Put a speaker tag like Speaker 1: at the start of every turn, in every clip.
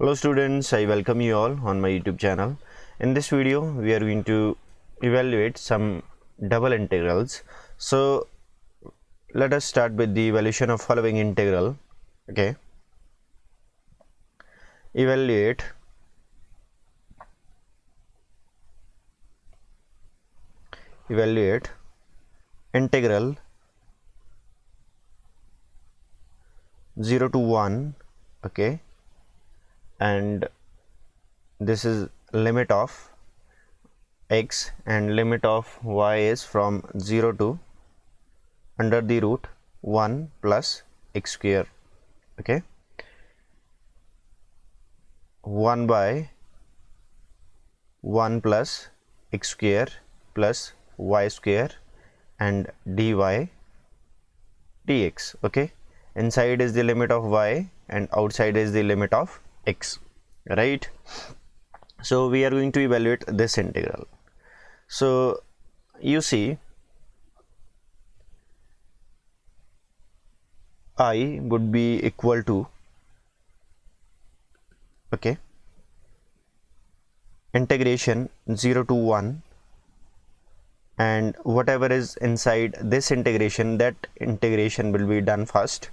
Speaker 1: Hello students, I welcome you all on my YouTube channel. In this video we are going to evaluate some double integrals. So let us start with the evaluation of following integral. Okay, evaluate integral 0 to 1. Okay, and this is limit of x and limit of y is from 0 to under the root 1 plus x square. Okay, 1 by 1 plus x square plus y square and dy dx. Okay, inside is the limit of y and outside is the limit of x, right? So we are going to evaluate this integral. So you see, I would be equal to, okay, integration 0 to 1, and whatever is inside this integration, that integration will be done first.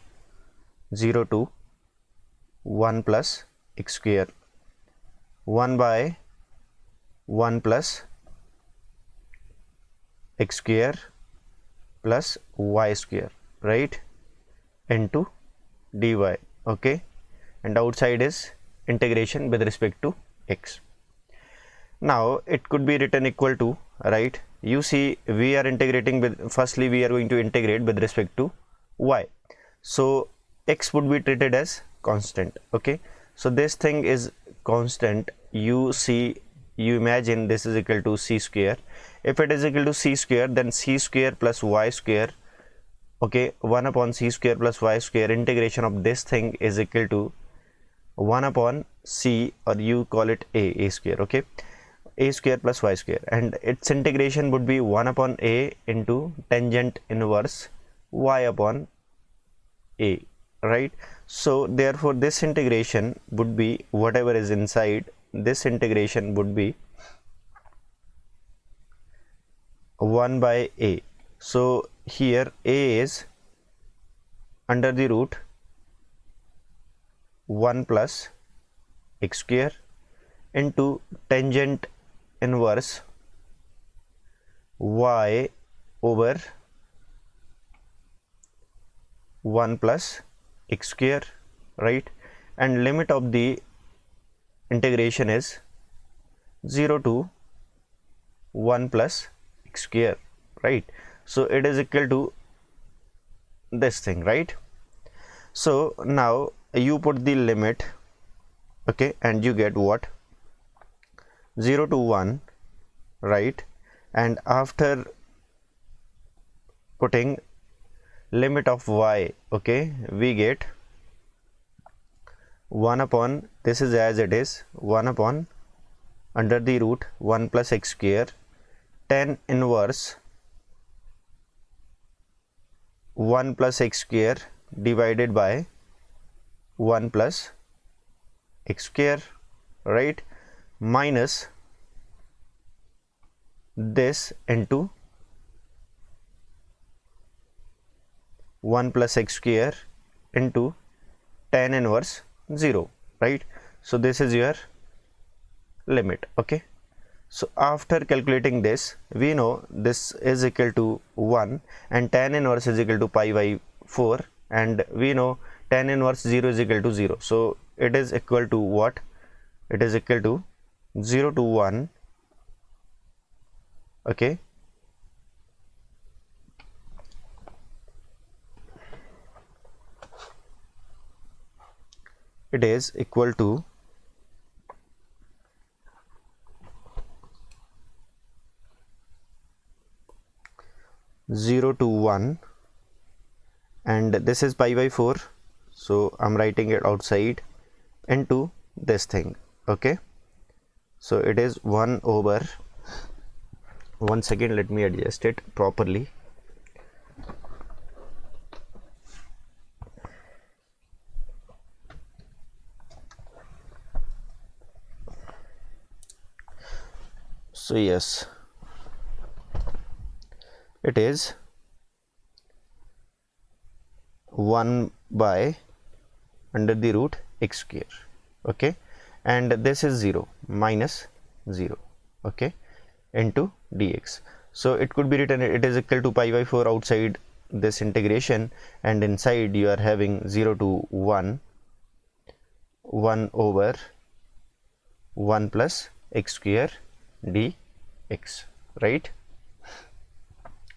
Speaker 1: 0 to 1 plus x square, 1 by 1 plus x square plus y square, right, into dy. Okay, and outside is integration with respect to x. Now it could be written equal to, right? You see, we are integrating with, firstly we are going to integrate with respect to y, so x would be treated as constant. Okay, so this thing is constant. You see, you imagine this is equal to c square. If it is equal to c square, then c square plus y square, okay, 1 upon c square plus y square, integration of this thing is equal to 1 upon c, or you call it a square. Okay, a square plus y square, and its integration would be 1 upon a into tangent inverse y upon a, right? So therefore this integration would be, whatever is inside this integration would be 1 by a. So here a is under the root 1 plus x square into tangent inverse y over 1 plus x square, right? And limit of the integration is 0 to 1 plus x square, right? So it is equal to this thing, right? So now you put the limit, okay, and you get what? 0 to 1, right? And after putting limit of y, okay, we get 1 upon, this is as it is, 1 upon under the root 1 plus x square tan inverse 1 plus x square divided by 1 plus x square, right, minus this into 1 plus x square into tan inverse 0, right? So this is your limit. Okay, so after calculating this, we know this is equal to 1 and tan inverse is equal to pi by 4, and we know tan inverse 0 is equal to 0. So it is equal to what? It is equal to 0 to 1. Okay, it is equal to 0 to 1, and this is pi by 4, so I'm writing it outside, into this thing. Okay, so it is 1 over, one second, let me adjust it properly. So yes, it is 1 by under the root x square, okay, and this is 0 minus 0, okay, into dx. So it could be written, it is equal to pi by 4 outside this integration, and inside you are having 0 to 1 over 1 plus x square dx, right?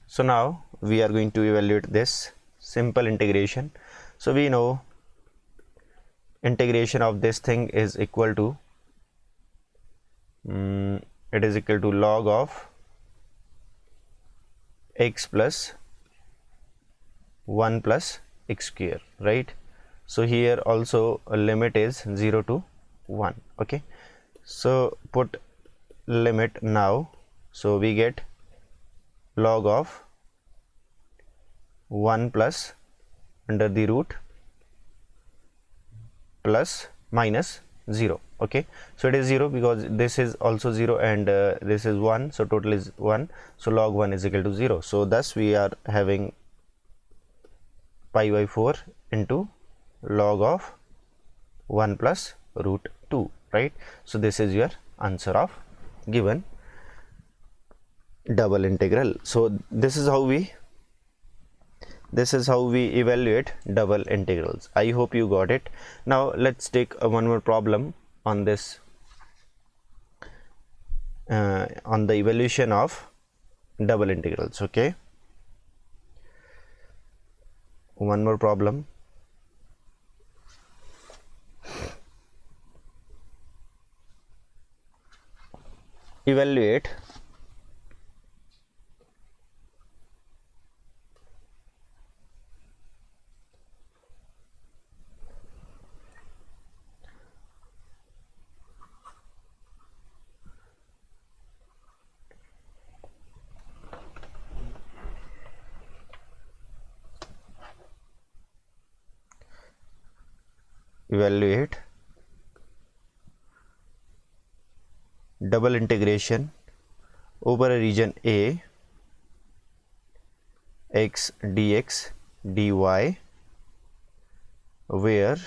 Speaker 1: So now we are going to evaluate this simple integration. So we know integration of this thing is equal to it is equal to log of x plus 1 plus x square, right? So here also a limit is 0 to 1, okay. So put limit now, so we get log of 1 plus under the root plus minus 0, okay. So it is 0 because this is also 0 and this is 1, so total is 1, so log 1 is equal to 0. So thus we are having pi by 4 into log of 1 plus root 2, right? So this is your answer of given double integral. So this is how we evaluate double integrals. I hope you got it. Now let's take one more problem on this on the evaluation of double integrals, okay. One more problem. Evaluate double integration over a region A x dx dy, where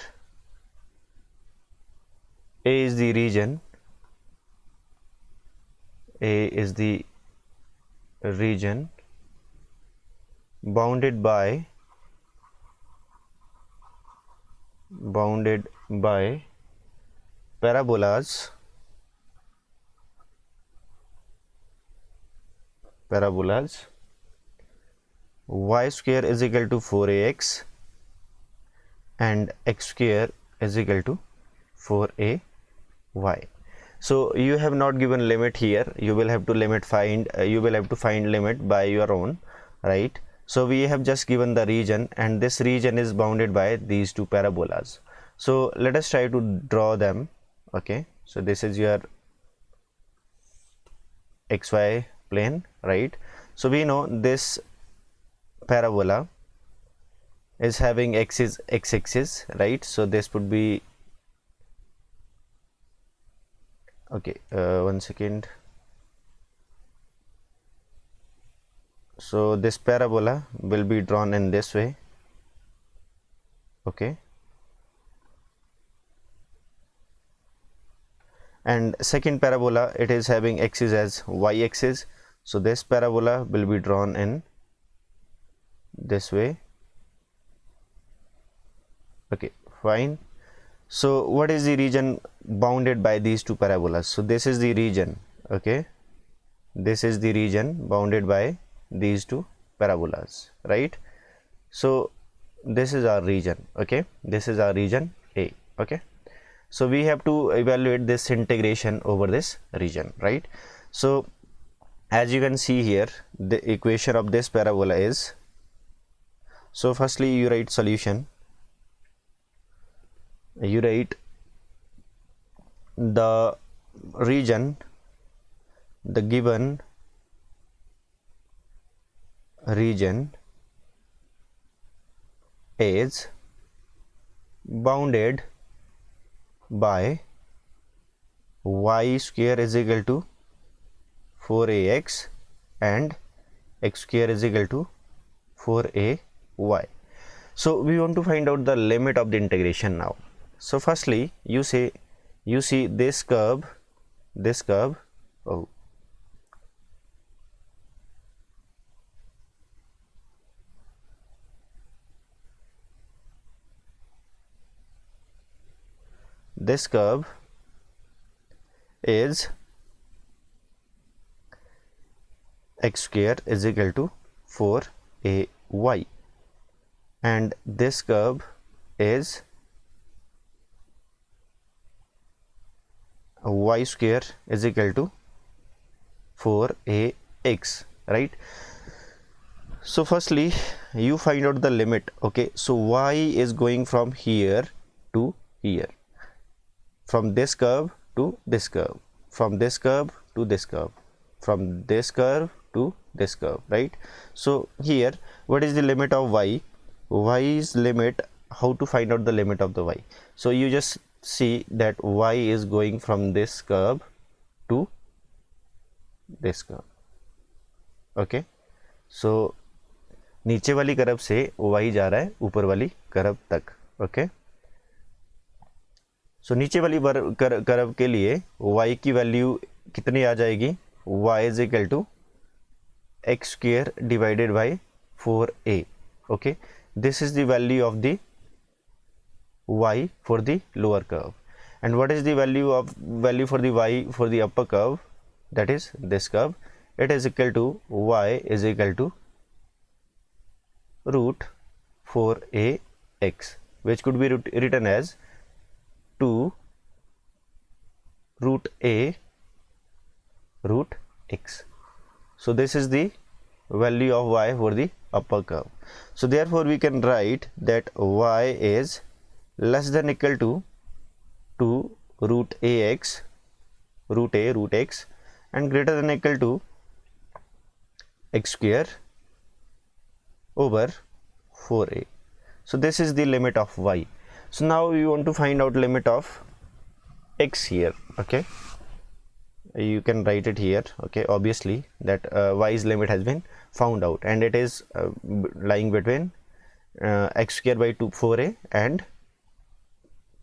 Speaker 1: A is the region bounded by parabolas y square is equal to 4ax and x square is equal to 4ay. So you have not given limit here, you will have to find limit by your own, right? So we have just given the region, and this region is bounded by these two parabolas. So let us try to draw them, okay. So this is your xy plane, right? So we know this parabola is having x-axis, right? So this would be, okay, 1 second. So this parabola will be drawn in this way, okay, and second parabola, it is having axis as y-axis, so this parabola will be drawn in this way, okay, fine. So what is the region bounded by these two parabolas? So this is the region, okay, this is the region bounded by these two parabolas, right? So this is our region, okay, this is our region A, okay. So we have to evaluate this integration over this region, right? So as you can see here, the equation of this parabola is, so firstly you write solution, you write the region, the given region is bounded by y square is equal to 4ax and x square is equal to 4ay. So we want to find out the limit of the integration now. So firstly you see this curve, oh, this curve is x square is equal to 4ay and this curve is y square is equal to 4ax, right? So firstly you find out the limit. Okay, so y is going from here to here, from this curve to this curve, from this curve to this curve, from this curve to this curve, right? So here what is the limit of y's limit? How to find out the limit of the y? So you just see that y is going from this curve to this curve. Okay, so नीचे वाली curve से y जा रहा है ऊपर वाली curve तक. Okay, सो नीचे वाली कर्व के लिए y की वैल्यू कितनी आ जाएगी? y is equal to x square divided by 4a. Okay, this is the value of the y for the lower curve. And what is the value for the y for the upper curve? That is this curve. It is equal to y is equal to root 4ax, which could be written as 2 root a root x. So this is the value of y for the upper curve. So therefore we can write that y is less than equal to 2 root ax, root x, and greater than equal to x square over 4a. So this is the limit of y. So now we want to find out limit of x here. Okay, you can write it here. Okay, obviously that y's limit has been found out and it is lying between x square by 4a and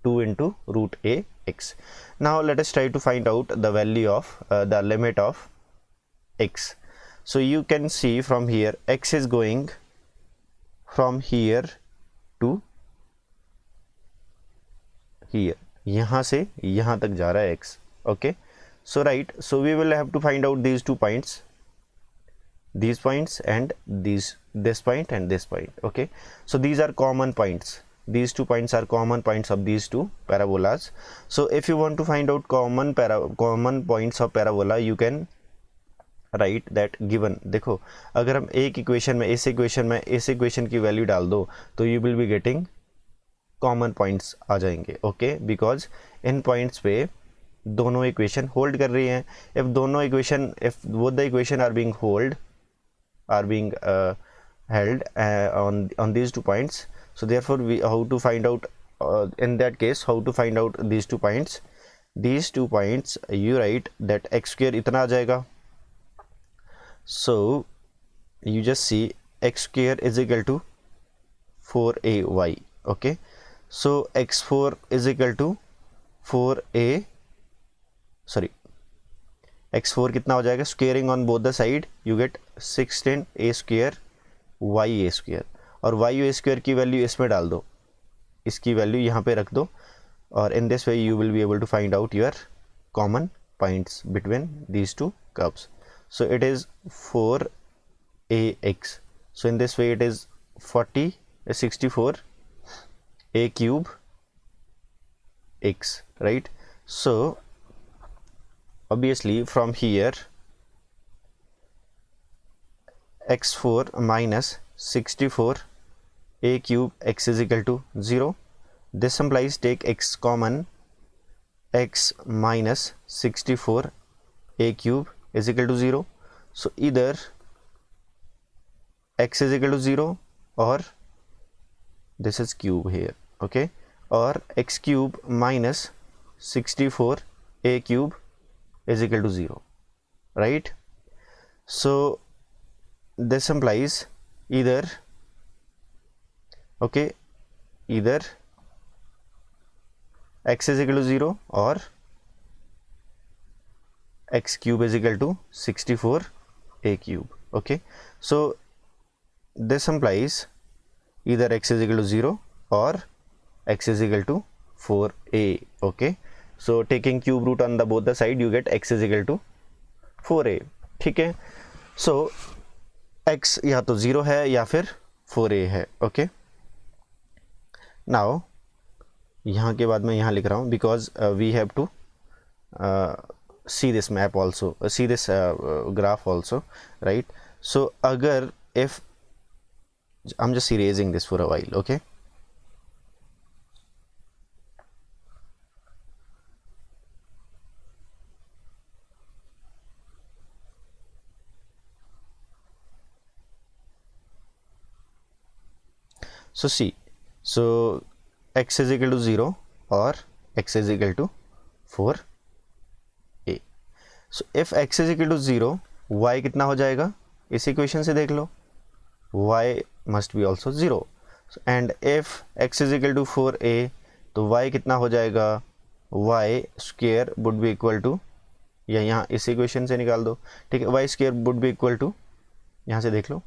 Speaker 1: 2 into root a x. Now let us try to find out the value of the limit of x. So you can see from here x is going from here to here, यहाँ से यहाँ तक जा रहा है x. Okay, so right, so we will have to find out these two points, these points and this point and this point. Okay, so these are common points. These 2 points are common points of these two parabolas. So if you want to find out common points of parabola, you can write that given. देखो अगर हम एक equation में इस equation की value डाल दो तो you will be getting common points आ जाएंगे. ओके, बिकॉज इन पॉइंट्स पे दोनों इक्वेशन होल्ड कर रही हैं. if both the equation are being held on these 2 points, so therefore we how to find out in that case how to find out these 2 points. These 2 points you write that x square इतना आ जाएगा. So you just see x square is equal to 4ay. Okay, so x4 is equal to 4a, sorry, x4 कितना हो जाएगा? Squaring on both the side you get 16a square ya square, और ya square की value इसमें डाल दो, इसकी value यहाँ पे रख दो, और in this way you will be able to find out your common points between these two curves. So it is 4ax. So in this way it is 64 a cube x, right? So obviously from here x4 minus 64 a cube x is equal to 0. This implies take x common, x minus 64 a cube is equal to 0. So either x is equal to 0 or this is cube here. Okay, or x cube minus 64 a cube is equal to 0, right? So this implies either, okay, either x is equal to 0 or x cube is equal to 64a cube. Okay, so this implies either x is equal to 0 or x is equal to 4a. okay, so taking cube root on the both the side you get x is equal to 4a. ठीक है, so x या तो 0 है या फिर 4a है. Okay, now यहाँ के बाद मैं यहाँ लिख रहा हूँ because we have to see this map also, see this graph also, right? So agar if I'm just erasing this for a while. Okay, so see, so x is equal to 0 or x is equal to 4a. so if x is equal to 0, y कितना हो जाएगा इस equation से देख लो, y must be also 0. and if x is equal to 4a तो y कितना हो जाएगा, y square would be equal to, या यहाँ इस इक्वेशन से निकाल दो. ठीक है, y square would be equal to, यहाँ से देख लो,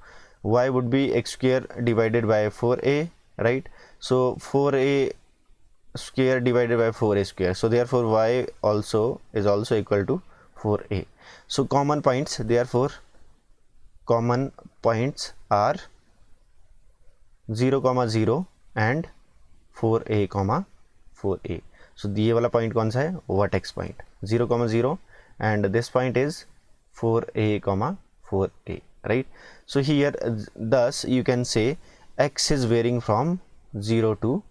Speaker 1: y would be x square divided by 4a, right? so 4a square divided by 4a square, so therefore y also is also equal to 4a. so common points, therefore common points are 0, 0 and 4a, 4a. so ये वाला point कौन सा है, vertex point 0, 0 and this point is 4a, 4a, right? so here thus you can say x is varying from 0 to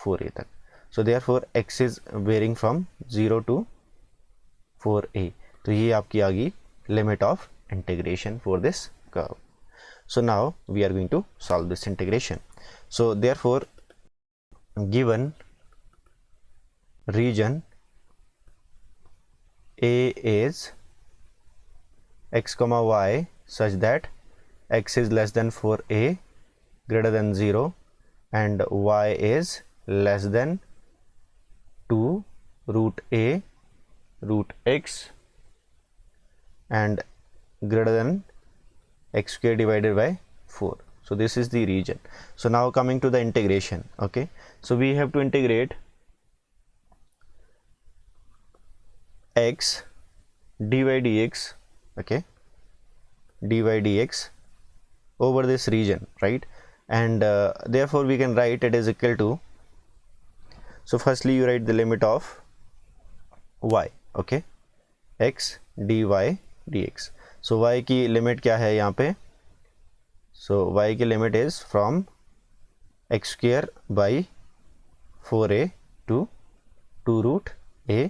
Speaker 1: 4a तक. so therefore x is varying from 0 to 4a. तो ये आपकी आ गई limit of integration for this curve. so now we are going to solve this integration. so therefore given region a is x comma y such that x is less than 4a, greater than 0 and y is less than 2 root a root x and greater than x square divided by 4. so this is the region. so now coming to the integration. okay, so we have to integrate x dy dx, okay, dy dx over this region, right? and therefore we can write it is equal to, so firstly you write the limit of y, okay, x dy dx. so y की limit क्या है यहाँ पे, so y की limit is from x square by 4a to 2 root a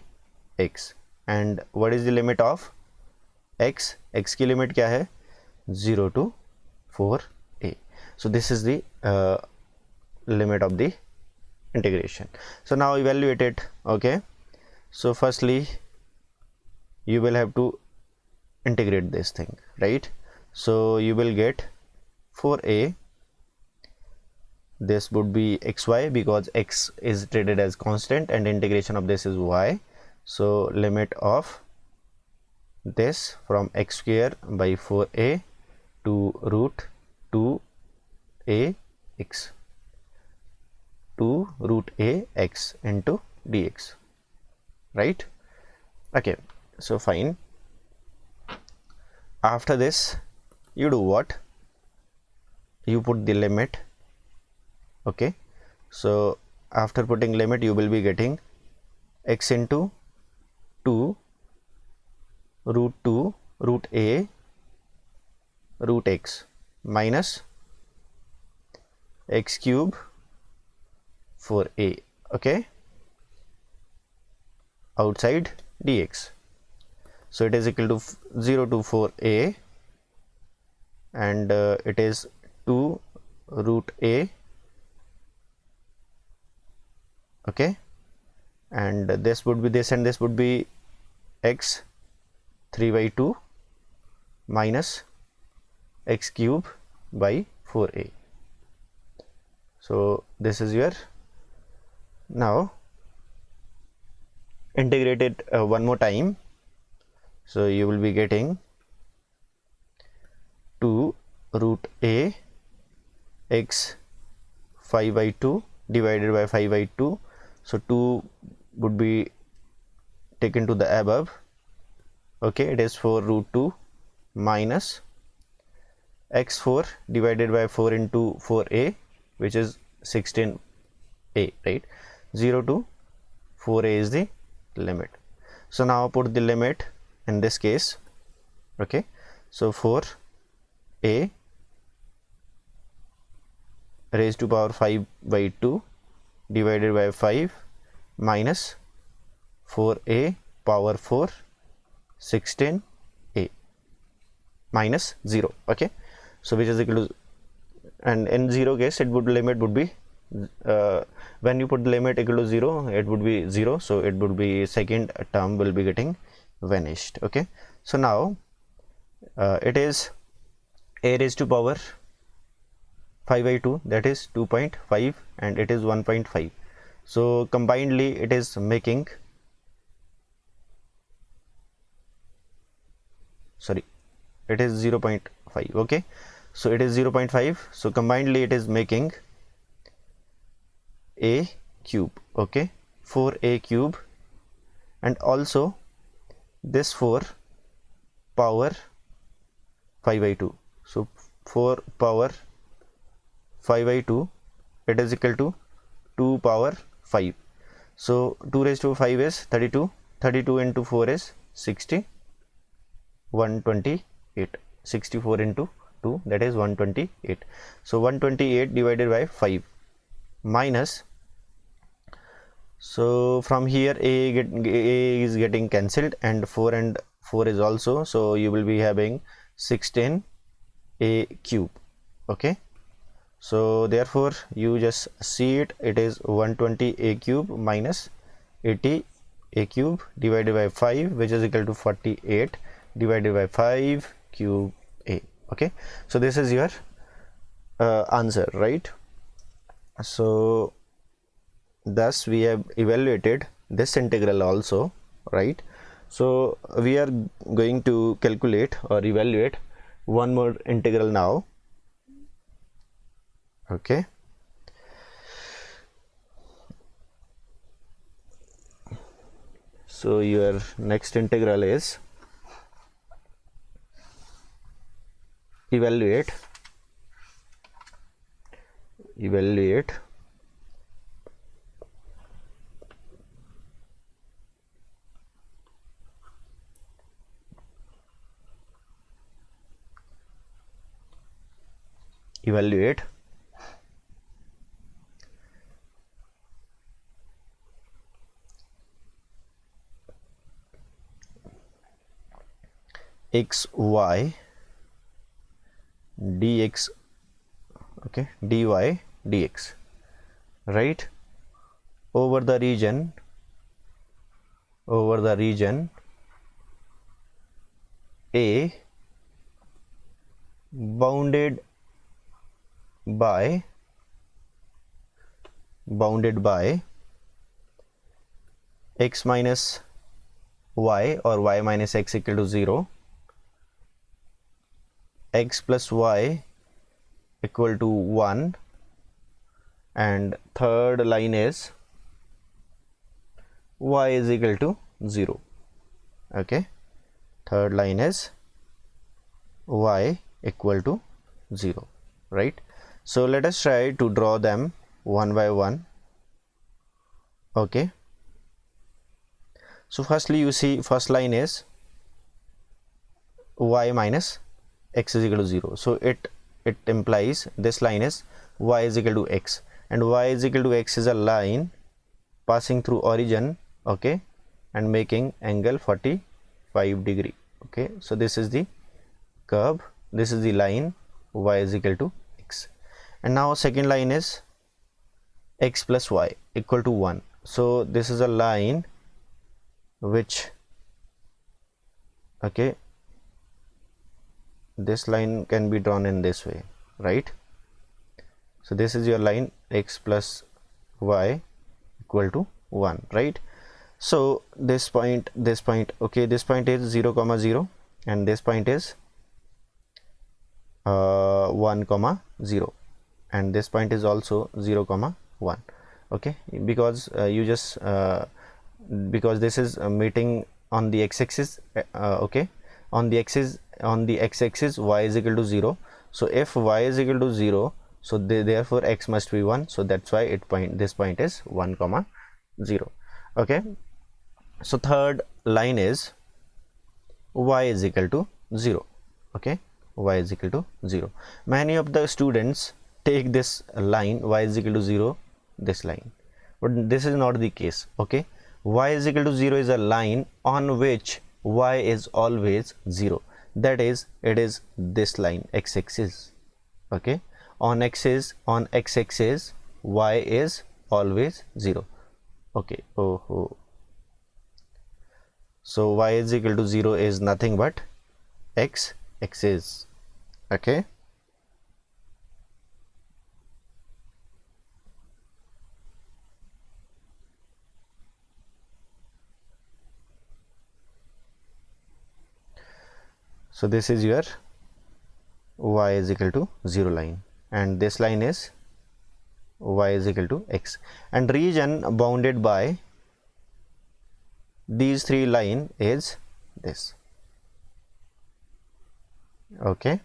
Speaker 1: x. and what is the limit of x, x की limit क्या है 0 to 4a. so this is the limit of the integration. so now evaluate it. okay, so firstly you will have to integrate this thing, right? so you will get 4a, this would be xy because x is treated as constant and integration of this is y. so limit of this from x square by 4a to root 2a x to root a x into dx, right? okay, so fine. after this you do what, you put the limit. okay, so after putting limit you will be getting x into 2 root 2 root a root x minus x cube 4a, okay, outside dx. so it is equal to 0 to 4a and it is 2 root a, okay, and this would be this and this would be x 3 by 2 minus x cube by 4a. So this is your, now integrate it one more time. So you will be getting 2 root a x 5 by 2 divided by 5 by 2. So 2 would be taken to the above. Okay, it is 4 root 2 minus x4 divided by 4 into 4a, which is 16a, right? 0 to 4a is the limit. So now put the limit in this case. Okay, so 4a raised to power 5 by 2 divided by 5 minus 4a power 4 16a minus 0. Okay, so which is equal to, and in 0 case it would, limit would be when you put the limit equal to 0, it would be 0, so it would be second term will be getting vanished. Okay, so now it is a raised to power 5 by 2, that is 2.5, and it is 1.5. So combinedly it is making, sorry, it is 0.5. okay, so it is 0.5, so combinedly it is making a cube. Okay, 4a cube, and also this 4 power 5 by 2, so 4 power 5 by 2, it is equal to 2 power 5. So 2 raised to 5 is 32, 32 into 4 is 60, 128, 64 into 2, that is 128. So 128 divided by 5 minus, so from here a is getting cancelled, and 4 is also, so you will be having 16 a cube. Okay, so therefore you just see it, it is 120 a cube minus 80 a cube divided by 5, which is equal to 48 divided by 5 cube a. Okay, so this is your answer, right? So thus we have evaluated this integral also, right? So we are going to calculate or evaluate one more integral now. Okay, so your next integral is evaluate x y dx, okay, dy dx, right, over the region A bounded by x minus y or y minus x equal to 0, x plus y equal to 1, and third line is y is equal to 0. Okay, third line is y equal to 0, right? So let us try to draw them one by one. Okay, so firstly you see first line is y minus x is equal to 0, so it implies this line is y is equal to x, and y is equal to x is a line passing through origin, okay, and making angle 45 degree. Okay, so this is the curve, this is the line, y is equal to x, and now second line is x plus y equal to 1, so this is a line which, okay, this line can be drawn in this way, right? So this is your line x plus y equal to 1, right? So this point, okay, this point is 0 comma 0 and this point is 1 comma 0 and this point is also 0 comma 1, okay, because you just because this is meeting on the x-axis, okay, on the x-axis y is equal to 0. So if y is equal to 0, so therefore x must be 1, so that's why this point is 1 comma 0, okay. So third line is y is equal to 0, okay, y is equal to 0. Many of the students take this line y is equal to 0, this line, but this is not the case, okay. Y is equal to 0 is a line on which y is always 0, that is, it is this line x-axis, okay. On x-axis y is always 0, okay. So y is equal to 0 is nothing but x-axis, okay. So this is your y is equal to 0 line and this line is y is equal to x, and region bounded by these three line is this, okay.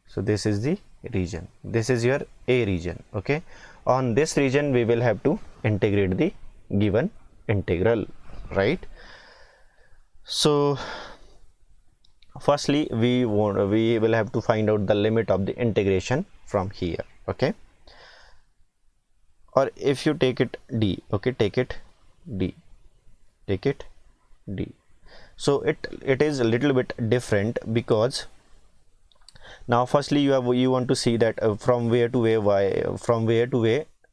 Speaker 1: So this is the region, this is your A region, okay. On this region we will have to integrate the given integral, right? So firstly we will have to find out the limit of the integration from here, okay. Or if you take it d, okay, take it d, so it is a little bit different, because now firstly you want to see that from where to where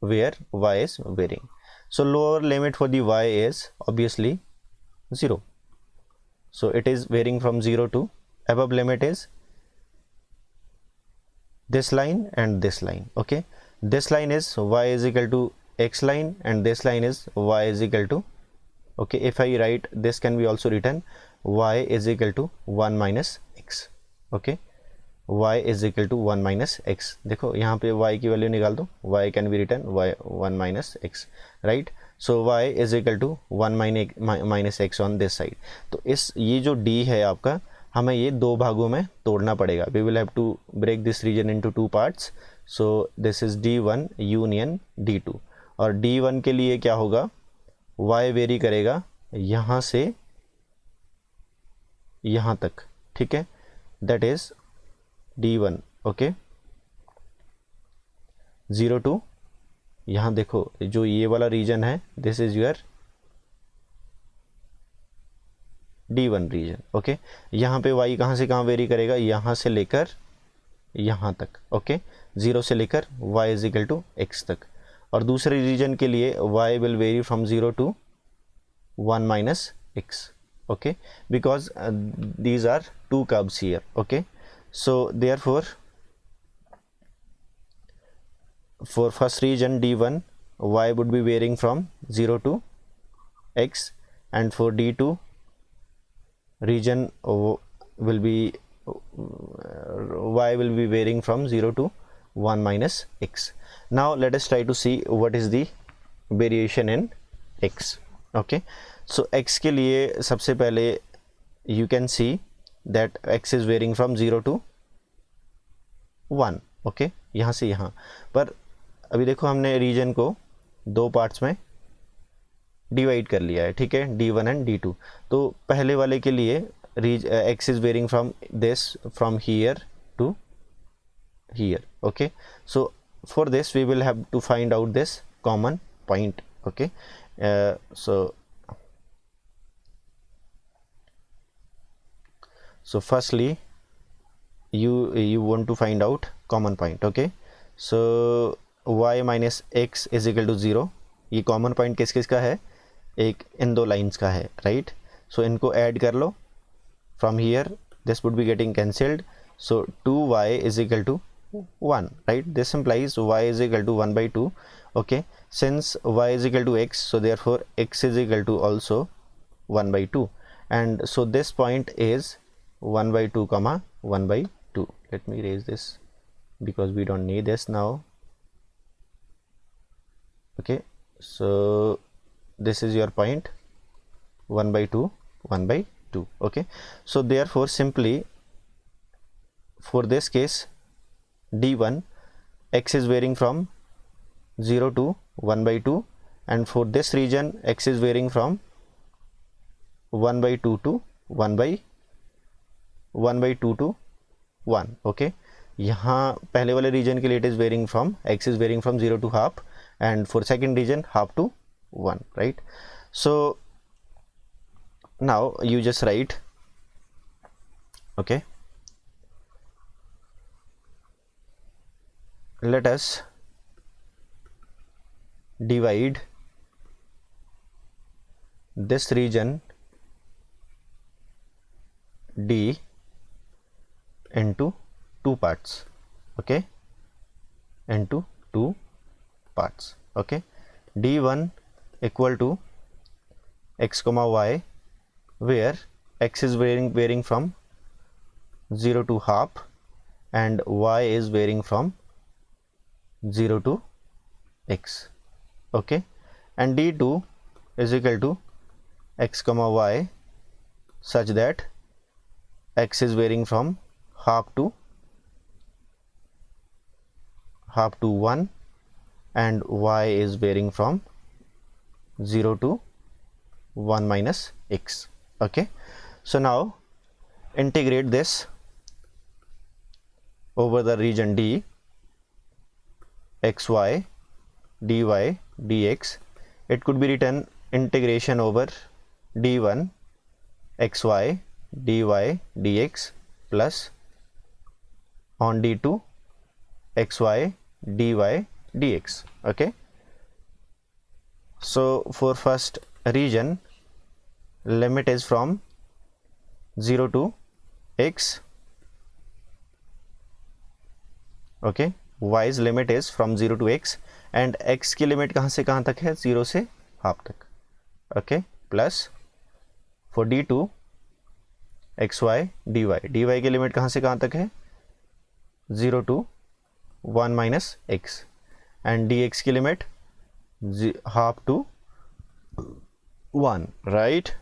Speaker 1: where y is varying. So lower limit for the y is obviously 0, so it is varying from 0 to, above limit is this line and this line, okay. This line is y is equal to x line and this line is y is equal to, okay, if I write this can be also written y is equal to 1 minus x, okay, y is equal to 1 minus x. देखो यहाँ पे y की value निकाल दो, y can be written y 1 minus x, right? So y is equal to 1 minus x on this side. तो इस ये जो d है आपका, हमें ये दो भागों में तोड़ना पड़ेगा. We will have to break this region into two parts. So this is d1 union d2, और d1 के लिए क्या होगा, y वेरी करेगा यहाँ से यहाँ तक, ठीक है, that is d1, okay, 0 to यहाँ देखो जो ये वाला रीजन है, this is your d1 region, okay. यहाँ पे y कहाँ से कहाँ वेरी करेगा, यहाँ से लेकर यहाँ तक, ओके, 0 से लेकर y is equal to x तक. और दूसरे रीजन के लिए y will vary from 0 to 1 minus x, okay, because these are two curves here, okay. So therefore for first region d1 y would be varying from 0 to x, and for d2 region will be y will be varying from 0 to 1 minus x. Now let us try to see what is the variation in x, okay. So x के लिए सबसे पहले you can see that x is varying from 0 to 1, okay, यहाँ से यहाँ पर. अभी देखो हमने रीजन को दो पार्ट्स में डिवाइड कर लिया है, ठीक है, d1 एंड d2. तो पहले वाले के लिए x is varying from this, from here to here, okay. So for this we will have to find out this common point, okay. So firstly you want to find out common point, okay. So y minus x is equal to 0. ये common point किस किस का है, एक इन दो lines का है, right. सो इनको ऐड कर लो, from here this would be getting cancelled, so 2y is equal to 1, right? This implies y is equal to 1 by 2. Okay, since y is equal to x, so therefore x is equal to also 1 by 2, and so this point is 1 by 2 comma 1 by 2. Let me erase this because we don't need this now. Okay, so this is your point 1 by 2 1 by 2. Okay, so therefore simply for this case d1 x is varying from 0 to 1 by 2, and for this region x is varying from 1 by 2 to 1 by 2 to 1. Okay, यहाँ पहले वाले reason के लिए it is varying from x is varying from 0 to half, and for second region half to 1, right? So now you just write, okay, let us divide this region D into two parts. Okay, into two parts. Okay, D1 equal to x comma y, where x is varying from 0 to half and y is varying from 0 to x. Okay, and d2 is equal to x comma y such that x is varying from half to 1 and y is varying from 0 to 1 minus x. Okay, so now integrate this over the region D, xy dy dx. It could be written integration over d1 xy dy dx plus on d2 xy dy dx. Okay, so for first region limit is from 0 to x. Okay, y's limit is from 0 to x and x की limit कहाँ से कहाँ तक है, 0 से half तक. Okay, plus for d2 xy dy की limit कहाँ से कहाँ तक है, 0 to 1 minus x, and dx की limit half to 1, right?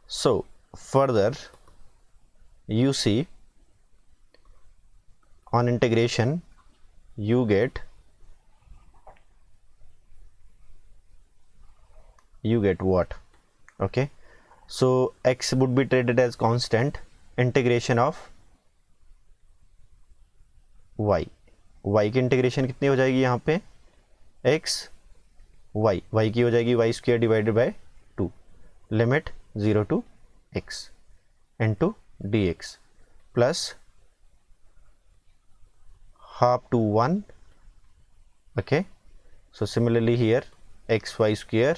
Speaker 1: So further you see on integration you get what? Okay, so x would be treated as constant, integration of y की integration कितनी हो जाएगी यहाँ पे, x y की हो जाएगी y square divided by 2, limit 0 to x into dx plus half to 1. Okay, so similarly here xy square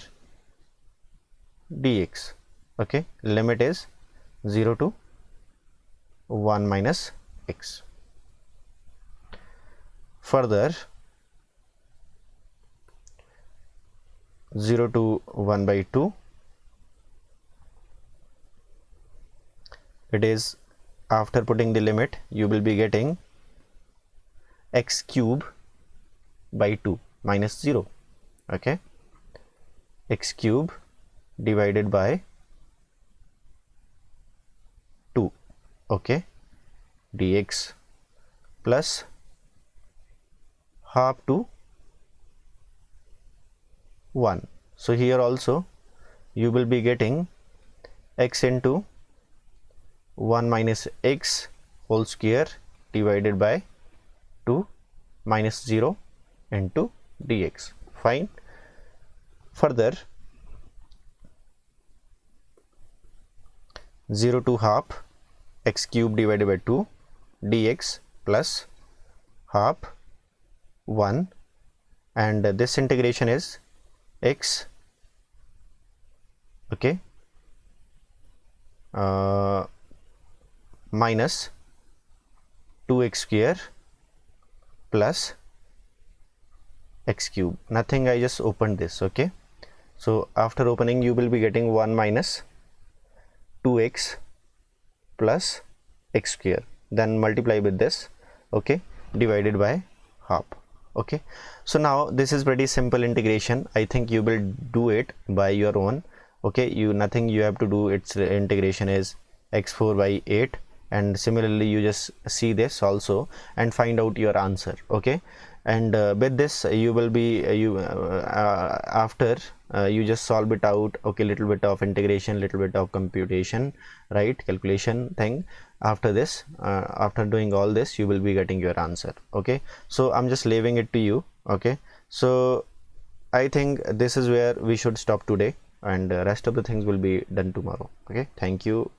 Speaker 1: dx. Okay, limit is 0 to 1 minus x. Further 0 to 1 by 2, it is after putting the limit you will be getting x cube by 2 minus 0. Okay, x cube divided by 2. Okay, dx plus half to 1. So here also you will be getting x into 1 minus x whole square divided by 2 minus 0 into dx. Fine. Further 0 to half x cube divided by 2 dx plus half 1, and this integration is x. Okay, minus 2x square plus x cube. Nothing, I just opened this. Okay, so after opening you will be getting 1 minus 2x plus x square, then multiply with this, okay, divided by half. Okay, so now this is pretty simple integration. I think you will do it by your own. Okay, nothing you have to do, its integration is x4 by 8, and similarly you just see this also and find out your answer. Okay, and with this you will be after you just solve it out. Okay, little bit of integration, little bit of computation, right, calculation thing. After this, after doing all this, you will be getting your answer. Okay, so I'm just leaving it to you. Okay, so I think this is where we should stop today, and rest of the things will be done tomorrow. Okay, thank you.